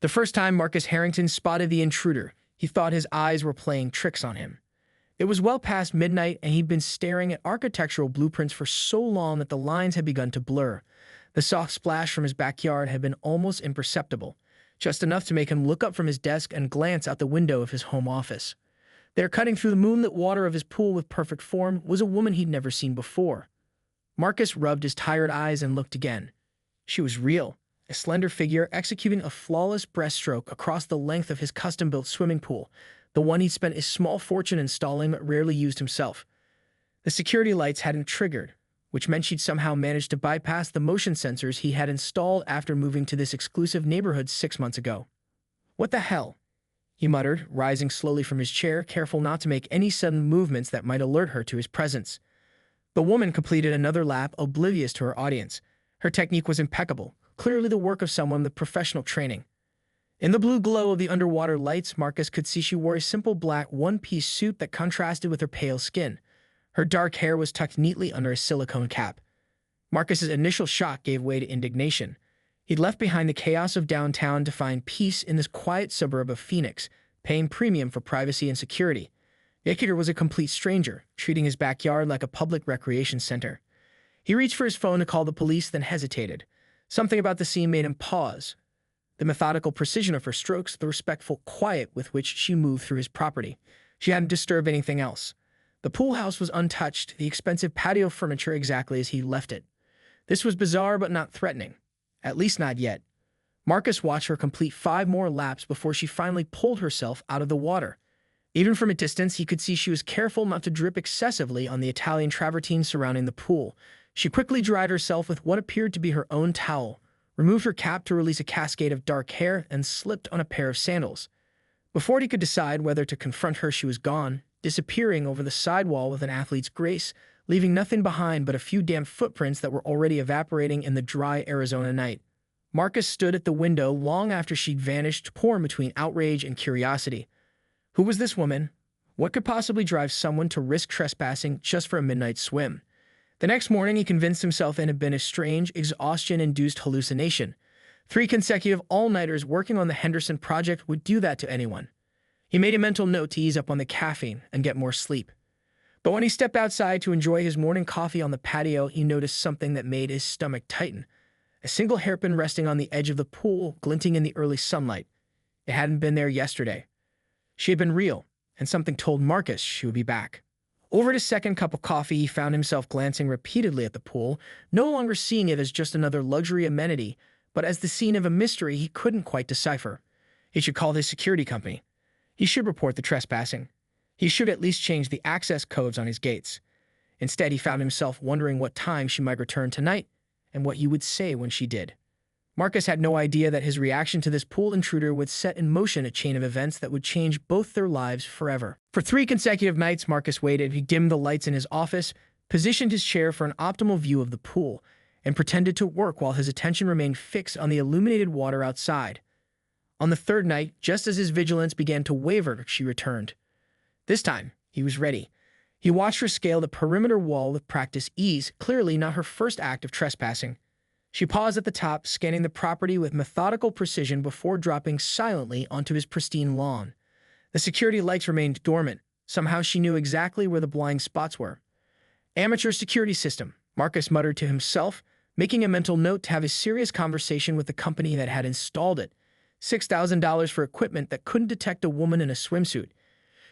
The first time Marcus Harrington spotted the intruder, he thought his eyes were playing tricks on him. It was well past midnight, and he'd been staring at architectural blueprints for so long that the lines had begun to blur. The soft splash from his backyard had been almost imperceptible, just enough to make him look up from his desk and glance out the window of his home office. There, cutting through the moonlit water of his pool with perfect form, was a woman he'd never seen before. Marcus rubbed his tired eyes and looked again. She was real, a slender figure executing a flawless breaststroke across the length of his custom-built swimming pool, the one he'd spent a small fortune installing but rarely used himself. The security lights hadn't triggered, which meant she'd somehow managed to bypass the motion sensors he had installed after moving to this exclusive neighborhood 6 months ago. "What the hell?" he muttered, rising slowly from his chair, careful not to make any sudden movements that might alert her to his presence. The woman completed another lap, oblivious to her audience. Her technique was impeccable, clearly the work of someone with professional training. In the blue glow of the underwater lights, Marcus could see she wore a simple black one-piece suit that contrasted with her pale skin. Her dark hair was tucked neatly under a silicone cap. Marcus's initial shock gave way to indignation. He'd left behind the chaos of downtown to find peace in this quiet suburb of Phoenix, paying premium for privacy and security. Yakuter was a complete stranger, treating his backyard like a public recreation center. He reached for his phone to call the police, then hesitated. Something about the scene made him pause. The methodical precision of her strokes, the respectful quiet with which she moved through his property. She hadn't disturbed anything else. The pool house was untouched, the expensive patio furniture exactly as he left it. This was bizarre but not threatening. At least not yet. Marcus watched her complete 5 more laps before she finally pulled herself out of the water. Even from a distance, he could see she was careful not to drip excessively on the Italian travertine surrounding the pool. She quickly dried herself with what appeared to be her own towel, removed her cap to release a cascade of dark hair, and slipped on a pair of sandals. Before he could decide whether to confront her, she was gone, disappearing over the sidewall with an athlete's grace, leaving nothing behind but a few damp footprints that were already evaporating in the dry Arizona night. Marcus stood at the window long after she'd vanished, torn between outrage and curiosity. Who was this woman? What could possibly drive someone to risk trespassing just for a midnight swim? The next morning, he convinced himself it had been a strange, exhaustion-induced hallucination. 3 consecutive all-nighters working on the Henderson project would do that to anyone. He made a mental note to ease up on the caffeine and get more sleep. But when he stepped outside to enjoy his morning coffee on the patio, he noticed something that made his stomach tighten. A single hairpin resting on the edge of the pool, glinting in the early sunlight. It hadn't been there yesterday. She had been real, and something told Marcus she would be back. Over his second cup of coffee, he found himself glancing repeatedly at the pool, no longer seeing it as just another luxury amenity, but as the scene of a mystery he couldn't quite decipher. He should call his security company. He should report the trespassing. He should at least change the access codes on his gates. Instead, he found himself wondering what time she might return tonight and what he would say when she did. Marcus had no idea that his reaction to this pool intruder would set in motion a chain of events that would change both their lives forever. For 3 consecutive nights, Marcus waited. He dimmed the lights in his office, positioned his chair for an optimal view of the pool, and pretended to work while his attention remained fixed on the illuminated water outside. On the 3rd night, just as his vigilance began to waver, she returned. This time, he was ready. He watched her scale the perimeter wall with practiced ease, clearly not her first act of trespassing. She paused at the top, scanning the property with methodical precision before dropping silently onto his pristine lawn. The security lights remained dormant. Somehow she knew exactly where the blind spots were. Amateur security system, Marcus muttered to himself, making a mental note to have a serious conversation with the company that had installed it. $6,000 for equipment that couldn't detect a woman in a swimsuit.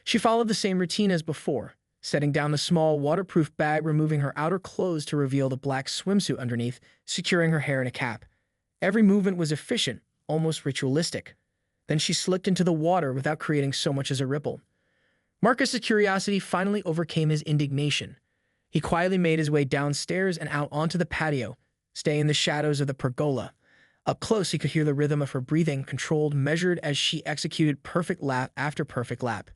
She followed the same routine as before, setting down the small waterproof bag, removing her outer clothes to reveal the black swimsuit underneath, securing her hair in a cap. Every movement was efficient, almost ritualistic. Then she slipped into the water without creating so much as a ripple. Marcus's curiosity finally overcame his indignation. He quietly made his way downstairs and out onto the patio, staying in the shadows of the pergola. Up close, he could hear the rhythm of her breathing, controlled, measured as she executed perfect lap after perfect lap.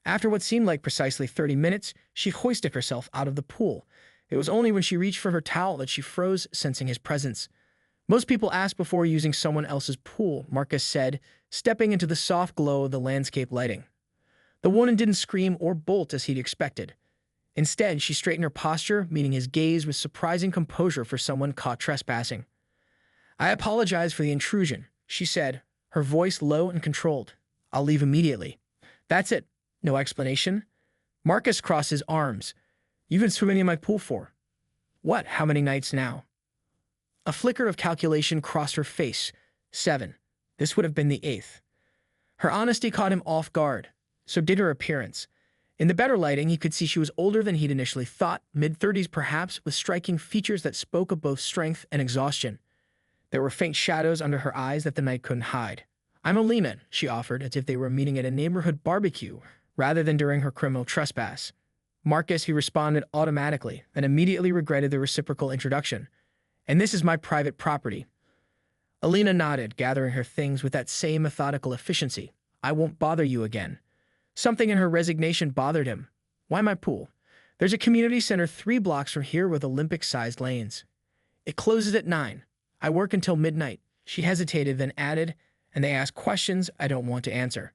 After what seemed like precisely 30 minutes, she hoisted herself out of the pool. It was only when she reached for her towel that she froze, sensing his presence. Most people ask before using someone else's pool, Marcus said, stepping into the soft glow of the landscape lighting. The woman didn't scream or bolt as he'd expected. Instead, she straightened her posture, meeting his gaze with surprising composure for someone caught trespassing. "I apologize for the intrusion," she said, her voice low and controlled. I'll leave immediately. That's it. No explanation? Marcus crossed his arms. You've been swimming in my pool for what? How many nights now? A flicker of calculation crossed her face. 7. This would have been the 8th. Her honesty caught him off guard. So did her appearance. In the better lighting, he could see she was older than he'd initially thought, mid-30s perhaps, with striking features that spoke of both strength and exhaustion. There were faint shadows under her eyes that the night couldn't hide. I'm Alina, she offered, as if they were meeting at a neighborhood barbecue, rather than during her criminal trespass. Marcus, he responded automatically, and immediately regretted the reciprocal introduction. And this is my private property. Alina nodded, gathering her things with that same methodical efficiency. I won't bother you again. Something in her resignation bothered him. Why my pool? There's a community center 3 blocks from here with Olympic-sized lanes. It closes at 9. I work until midnight. She hesitated, then added, and they ask questions I don't want to answer.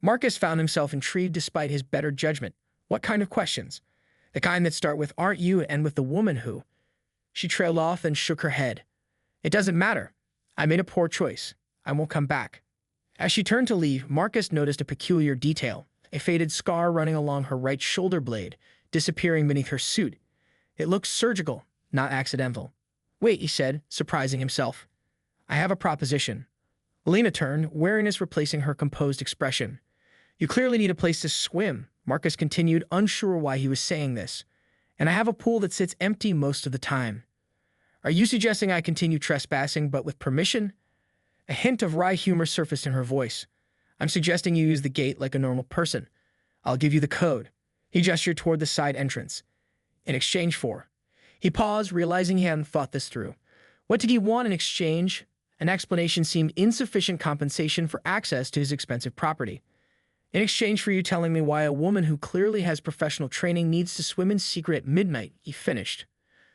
Marcus found himself intrigued despite his better judgment. What kind of questions? The kind that start with, aren't you, and end with the woman who? She trailed off and shook her head. It doesn't matter. I made a poor choice. I won't come back. As she turned to leave, Marcus noticed a peculiar detail, a faded scar running along her right shoulder blade, disappearing beneath her suit. It looked surgical, not accidental. Wait, he said, surprising himself. I have a proposition. Alina turned, wariness replacing her composed expression. You clearly need a place to swim, Marcus continued, unsure why he was saying this. And I have a pool that sits empty most of the time. Are you suggesting I continue trespassing, but with permission? A hint of wry humor surfaced in her voice. I'm suggesting you use the gate like a normal person. I'll give you the code. He gestured toward the side entrance. In exchange for. He paused, realizing he hadn't thought this through. What did he want in exchange? An explanation seemed insufficient compensation for access to his expensive property. In exchange for you telling me why a woman who clearly has professional training needs to swim in secret at midnight, he finished.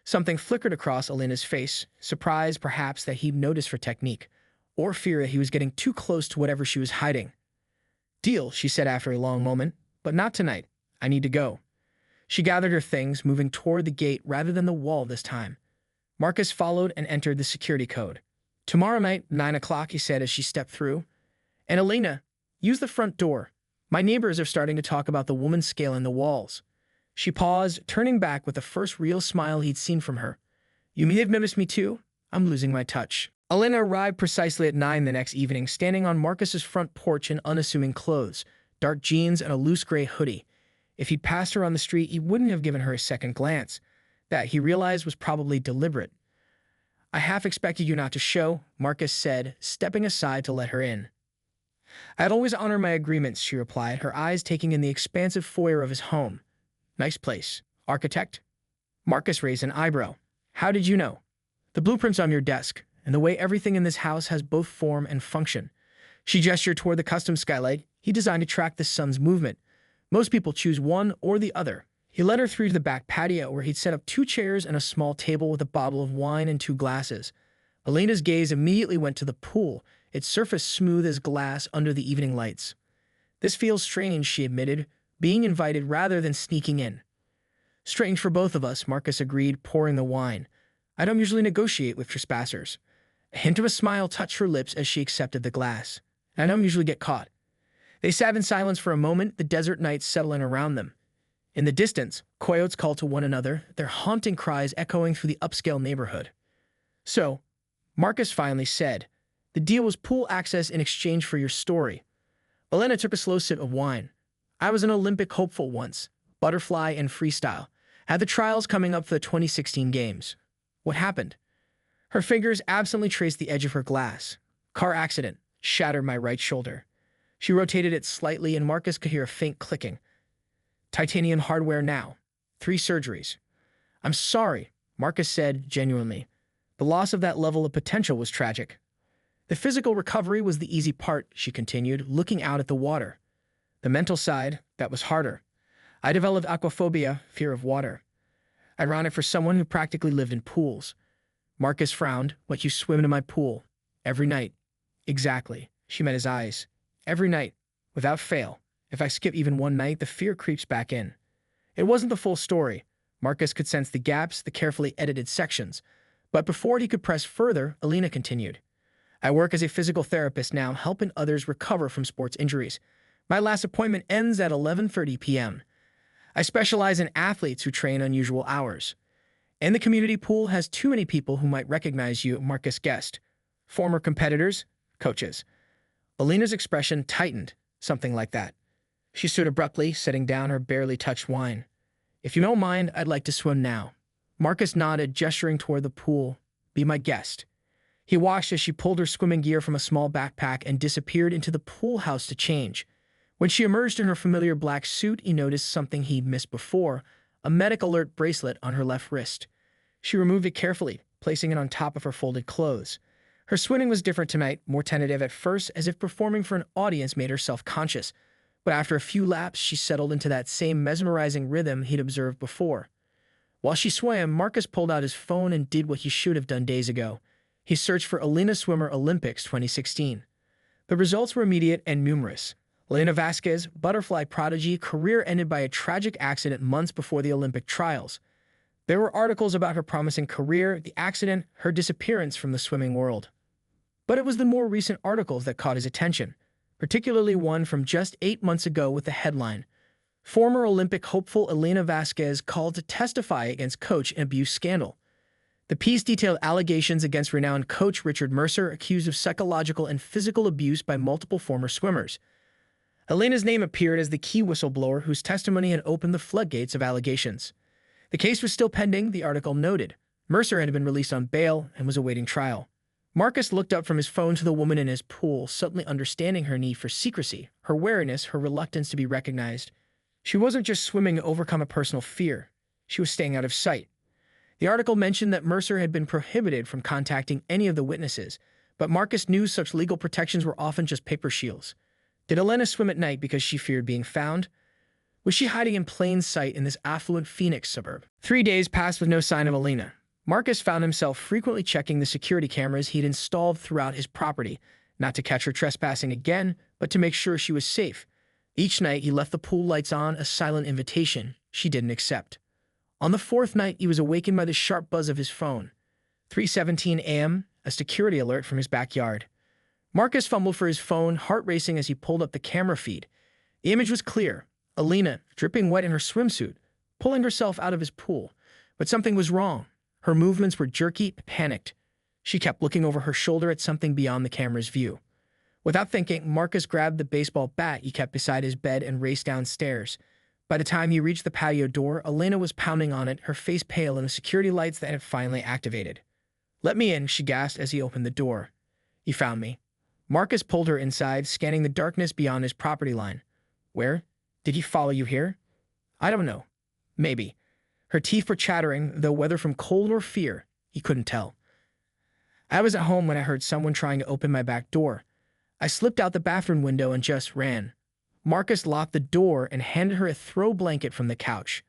Something flickered across Alina's face, surprise perhaps that he'd noticed her technique, or fear that he was getting too close to whatever she was hiding. Deal, she said after a long moment, but not tonight. I need to go. She gathered her things, moving toward the gate rather than the wall this time. Marcus followed and entered the security code. Tomorrow night, 9 o'clock, he said as she stepped through. And Alina, use the front door. My neighbors are starting to talk about the woman scaling the walls. She paused, turning back with the first real smile he'd seen from her. You may have noticed me too? I'm losing my touch. Alina arrived precisely at 9 the next evening, standing on Marcus's front porch in unassuming clothes, dark jeans and a loose gray hoodie. If he'd passed her on the street, he wouldn't have given her a second glance. That, he realized, was probably deliberate. I half expected you not to show, Marcus said, stepping aside to let her in. I'd always honor my agreements, she replied, her eyes taking in the expansive foyer of his home. Nice place. Architect? Marcus raised an eyebrow. How did you know? The blueprint's on your desk, and the way everything in this house has both form and function. She gestured toward the custom skylight he designed to track the sun's movement. Most people choose one or the other. He led her through to the back patio where he'd set up 2 chairs and a small table with a bottle of wine and 2 glasses. Alina's gaze immediately went to the pool, its surface smooth as glass under the evening lights. This feels strange, she admitted, being invited rather than sneaking in. Strange for both of us, Marcus agreed, pouring the wine. I don't usually negotiate with trespassers. A hint of a smile touched her lips as she accepted the glass. I don't usually get caught. They sat in silence for a moment, the desert night settling around them. In the distance, coyotes called to one another, their haunting cries echoing through the upscale neighborhood. So, Marcus finally said, the deal was pool access in exchange for your story. Alina took a slow sip of wine. I was an Olympic hopeful once, butterfly and freestyle. Had the trials coming up for the 2016 games. What happened? Her fingers absently traced the edge of her glass. Car accident. Shattered my right shoulder. She rotated it slightly and Marcus could hear a faint clicking. Titanium hardware now. 3 surgeries. I'm sorry, Marcus said genuinely. The loss of that level of potential was tragic. The physical recovery was the easy part, she continued, looking out at the water. The mental side, that was harder. I developed aquaphobia, fear of water. Ironic for someone who practically lived in pools. Marcus frowned. What, you swim in my pool? Every night. Exactly. She met his eyes. Every night. Without fail. If I skip even one night, the fear creeps back in. It wasn't the full story. Marcus could sense the gaps, the carefully edited sections. But before he could press further, Alina continued. I work as a physical therapist now, helping others recover from sports injuries. My last appointment ends at 11:30 p.m. I specialize in athletes who train unusual hours. And the community pool has too many people who might recognize you, Marcus guessed. Former competitors, coaches. Alina's expression tightened, something like that. She stood abruptly, setting down her barely touched wine. If you don't mind, I'd like to swim now. Marcus nodded, gesturing toward the pool. Be my guest. He watched as she pulled her swimming gear from a small backpack and disappeared into the pool house to change. When she emerged in her familiar black suit, he noticed something he'd missed before, a medic alert bracelet on her left wrist. She removed it carefully, placing it on top of her folded clothes. Her swimming was different tonight, more tentative at first, as if performing for an audience made her self-conscious. But after a few laps, she settled into that same mesmerizing rhythm he'd observed before. While she swam, Marcus pulled out his phone and did what he should have done days ago. He searched for Alina Swimmer Olympics 2016. The results were immediate and numerous. Elena Vasquez, butterfly prodigy, career ended by a tragic accident months before the Olympic trials. There were articles about her promising career, the accident, her disappearance from the swimming world. But it was the more recent articles that caught his attention, particularly one from just 8 months ago with the headline, Former Olympic hopeful Elena Vasquez called to testify against coach in abuse scandal. The piece detailed allegations against renowned coach Richard Mercer, accused of psychological and physical abuse by multiple former swimmers. Elena's name appeared as the key whistleblower whose testimony had opened the floodgates of allegations. The case was still pending, the article noted. Mercer had been released on bail and was awaiting trial. Marcus looked up from his phone to the woman in his pool, suddenly understanding her need for secrecy, her wariness, her reluctance to be recognized. She wasn't just swimming to overcome a personal fear. She was staying out of sight. The article mentioned that Mercer had been prohibited from contacting any of the witnesses, but Marcus knew such legal protections were often just paper shields. Did Elena swim at night because she feared being found? Was she hiding in plain sight in this affluent Phoenix suburb? 3 days passed with no sign of Elena. Marcus found himself frequently checking the security cameras he'd installed throughout his property, not to catch her trespassing again, but to make sure she was safe. Each night he left the pool lights on, a silent invitation she didn't accept. On the fourth night, he was awakened by the sharp buzz of his phone. 3:17 a.m., a security alert from his backyard. Marcus fumbled for his phone, heart racing as he pulled up the camera feed. The image was clear. Elena, dripping wet in her swimsuit, pulling herself out of his pool. But something was wrong. Her movements were jerky, panicked. She kept looking over her shoulder at something beyond the camera's view. Without thinking, Marcus grabbed the baseball bat he kept beside his bed and raced downstairs. By the time he reached the patio door, Elena was pounding on it, her face pale in the security lights that had finally activated. "Let me in," she gasped as he opened the door. "You found me." Marcus pulled her inside, scanning the darkness beyond his property line. "Where? Did he follow you here?" "I don't know. Maybe." Her teeth were chattering, though whether from cold or fear, he couldn't tell. "I was at home when I heard someone trying to open my back door. I slipped out the bathroom window and just ran." Marcus locked the door and handed her a throw blanket from the couch.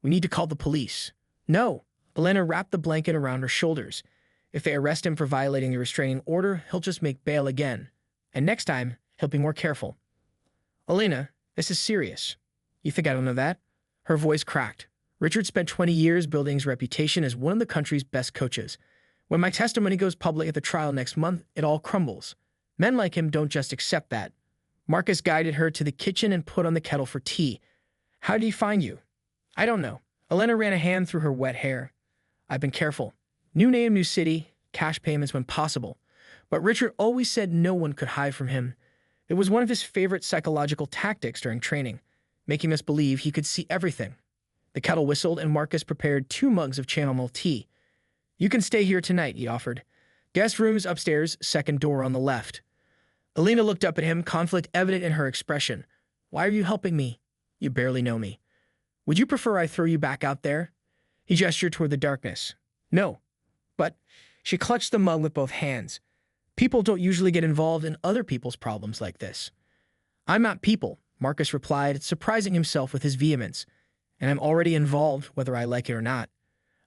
"We need to call the police." "No." Elena wrapped the blanket around her shoulders. "If they arrest him for violating the restraining order, he'll just make bail again. And next time, he'll be more careful." "Elena, this is serious. You think I don't know that?" Her voice cracked. "Richard spent 20 years building his reputation as one of the country's best coaches. When my testimony goes public at the trial next month, it all crumbles. Men like him don't just accept that." Marcus guided her to the kitchen and put on the kettle for tea. "How did he find you?" "I don't know." Elena ran a hand through her wet hair. "I've been careful. New name, new city, cash payments when possible. But Richard always said no one could hide from him. It was one of his favorite psychological tactics during training, making us believe he could see everything." The kettle whistled and Marcus prepared 2 mugs of chamomile tea. "You can stay here tonight," he offered. "Guest rooms upstairs, second door on the left." Elena looked up at him, conflict evident in her expression. "Why are you helping me? You barely know me. Would you prefer I throw you back out there?" He gestured toward the darkness. "No. But..." She clutched the mug with both hands. "People don't usually get involved in other people's problems like this." "I'm not people," Marcus replied, surprising himself with his vehemence. "And I'm already involved, whether I like it or not."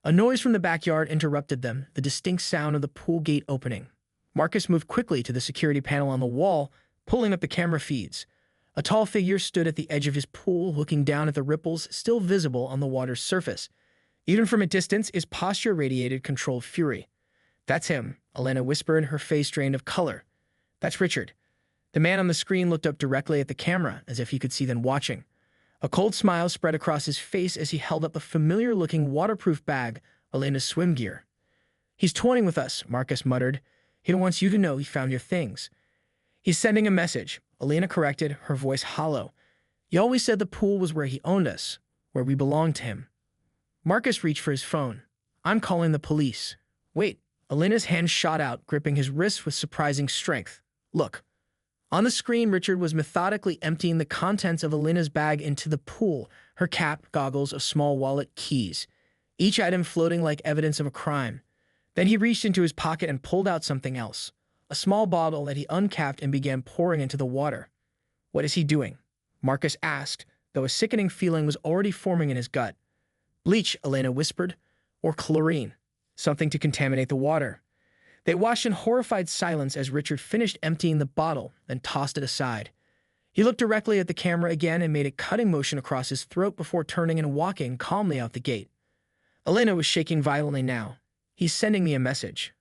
A noise from the backyard interrupted them, the distinct sound of the pool gate opening. Marcus moved quickly to the security panel on the wall, pulling up the camera feeds. A tall figure stood at the edge of his pool, looking down at the ripples still visible on the water's surface. Even from a distance, his posture radiated controlled fury. "That's him," Elena whispered, her face drained of color. "That's Richard." The man on the screen looked up directly at the camera, as if he could see them watching. A cold smile spread across his face as he held up a familiar-looking waterproof bag, Elena's swim gear. "He's toying with us," Marcus muttered. "He wants you to know he found your things." "He's sending a message," Elena corrected, her voice hollow. "He always said the pool was where he owned us, where we belonged to him." Marcus reached for his phone. "I'm calling the police." "Wait." Elena's hand shot out, gripping his wrist with surprising strength. "Look." On the screen, Richard was methodically emptying the contents of Elena's bag into the pool, her cap, goggles, a small wallet, keys, each item floating like evidence of a crime. Then he reached into his pocket and pulled out something else, a small bottle that he uncapped and began pouring into the water. "What is he doing?" Marcus asked, though a sickening feeling was already forming in his gut. "Bleach," Elena whispered, "or chlorine, something to contaminate the water." They watched in horrified silence as Richard finished emptying the bottle, then tossed it aside. He looked directly at the camera again and made a cutting motion across his throat before turning and walking calmly out the gate. Elena was shaking violently now. "He's sending me a message.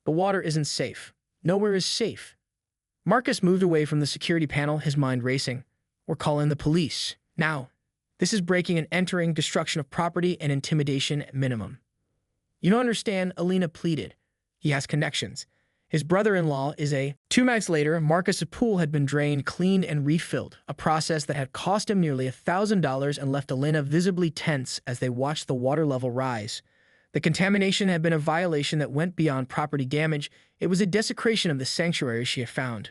The water isn't safe. Nowhere is safe." Marcus moved away from the security panel, his mind racing. "We're calling the police. Now. This is breaking and entering, destruction of property, and intimidation at minimum." "You don't understand," Elena pleaded. "He has connections. His brother-in-law is a—" 2 nights later, Marcus's pool had been drained, cleaned, and refilled, a process that had cost him nearly $1,000 and left Elena visibly tense as they watched the water level rise. The contamination had been a violation that went beyond property damage. It was a desecration of the sanctuary she had found.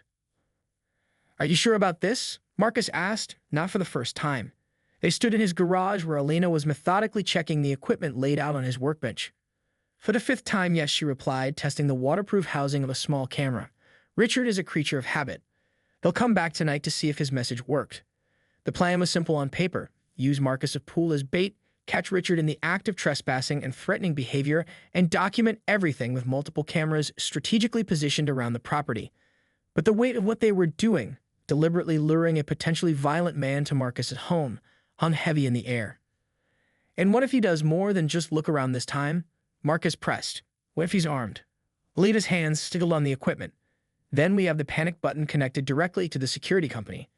"Are you sure about this?" Marcus asked, not for the first time. They stood in his garage where Elena was methodically checking the equipment laid out on his workbench. "For the 5th time, yes," she replied, testing the waterproof housing of a small camera. "Richard is a creature of habit. They'll come back tonight to see if his message worked." The plan was simple on paper. Use Marcus's pool as bait, catch Richard in the act of trespassing and threatening behavior, and document everything with multiple cameras strategically positioned around the property. But the weight of what they were doing, deliberately luring a potentially violent man to Marcus's home, hung heavy in the air. "And what if he does more than just look around this time?" Marcus pressed. "What if he's armed?" Leda's hands stilled on the equipment. "Then we have the panic button connected directly to the security company."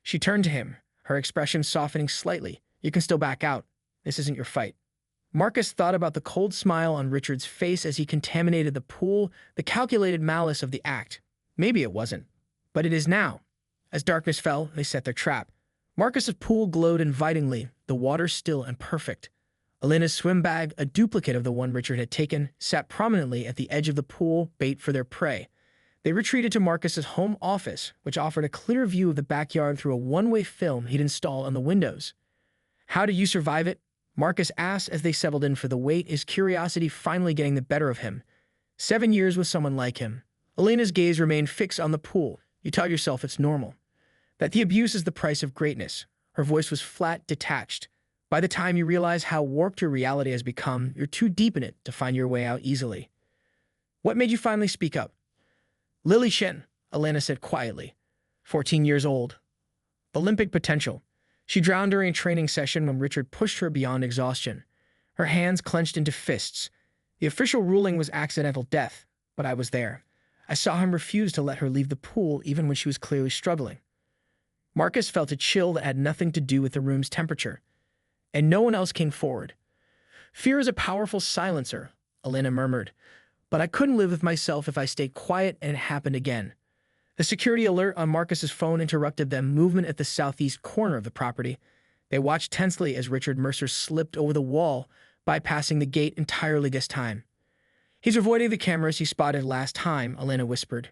She turned to him, her expression softening slightly. "You can still back out. This isn't your fight." Marcus thought about the cold smile on Richard's face as he contaminated the pool, the calculated malice of the act. Maybe it wasn't, but it is now. As darkness fell, they set their trap. Marcus's pool glowed invitingly, the water still and perfect. Elena's swim bag, a duplicate of the one Richard had taken, sat prominently at the edge of the pool, bait for their prey. They retreated to Marcus's home office, which offered a clear view of the backyard through a one-way film he'd installed on the windows. "How did you survive it?" Marcus asked as they settled in for the wait, his curiosity finally getting the better of him. 7 years with someone like him. Elena's gaze remained fixed on the pool. "You tell yourself it's normal. That the abuse is the price of greatness." Her voice was flat, detached. "By the time you realize how warped your reality has become, you're too deep in it to find your way out easily." "What made you finally speak up?" "Lily Shen," Elena said quietly. 14 years old. Olympic potential. She drowned during a training session when Richard pushed her beyond exhaustion. Her hands clenched into fists. The official ruling was accidental death, but I was there. I saw him refuse to let her leave the pool even when she was clearly struggling. Marcus felt a chill that had nothing to do with the room's temperature. And no one else came forward. "Fear is a powerful silencer," Elena murmured. "But I couldn't live with myself if I stayed quiet and it happened again." The security alert on Marcus's phone interrupted them movement at the southeast corner of the property. They watched tensely as Richard Mercer slipped over the wall, bypassing the gate entirely this time. "He's avoiding the cameras he spotted last time," Elena whispered.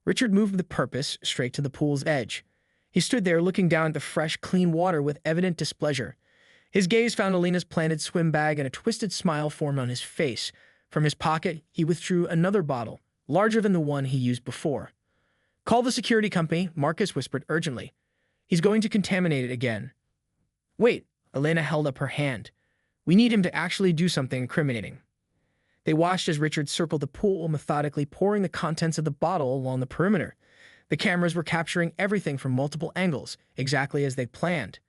Richard moved with purpose straight to the pool's edge. He stood there looking down at the fresh, clean water with evident displeasure. His gaze found Elena's planted swim bag and a twisted smile formed on his face. From his pocket, he withdrew another bottle, larger than the one he used before. "Call the security company," Marcus whispered urgently. "He's going to contaminate it again." "Wait," Elena held up her hand. "We need him to actually do something incriminating." They watched as Richard circled the pool, methodically pouring the contents of the bottle along the perimeter. The cameras were capturing everything from multiple angles, exactly as they planned.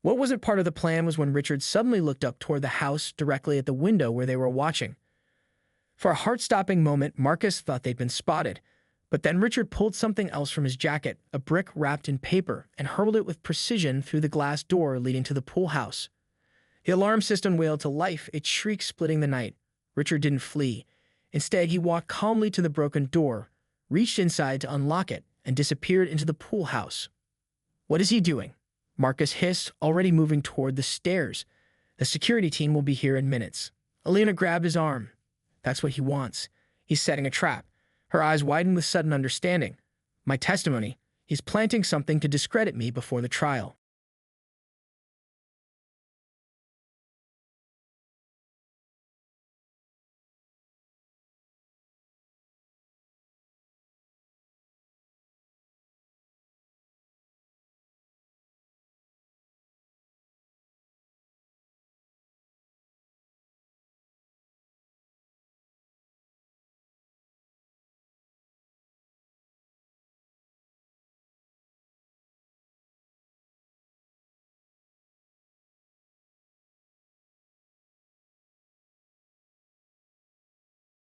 What wasn't part of the plan was when Richard suddenly looked up toward the house directly at the window where they were watching. For a heart-stopping moment, Marcus thought they'd been spotted. But then Richard pulled something else from his jacket, a brick wrapped in paper, and hurled it with precision through the glass door leading to the pool house. The alarm system wailed to life, its shriek splitting the night. Richard didn't flee. Instead, he walked calmly to the broken door, reached inside to unlock it, and disappeared into the pool house. "What is he doing?" Marcus hissed, already moving toward the stairs. "The security team will be here in minutes." Alina grabbed his arm. "That's what he wants. He's setting a trap." Her eyes widened with sudden understanding. "My testimony. He's planting something to discredit me before the trial."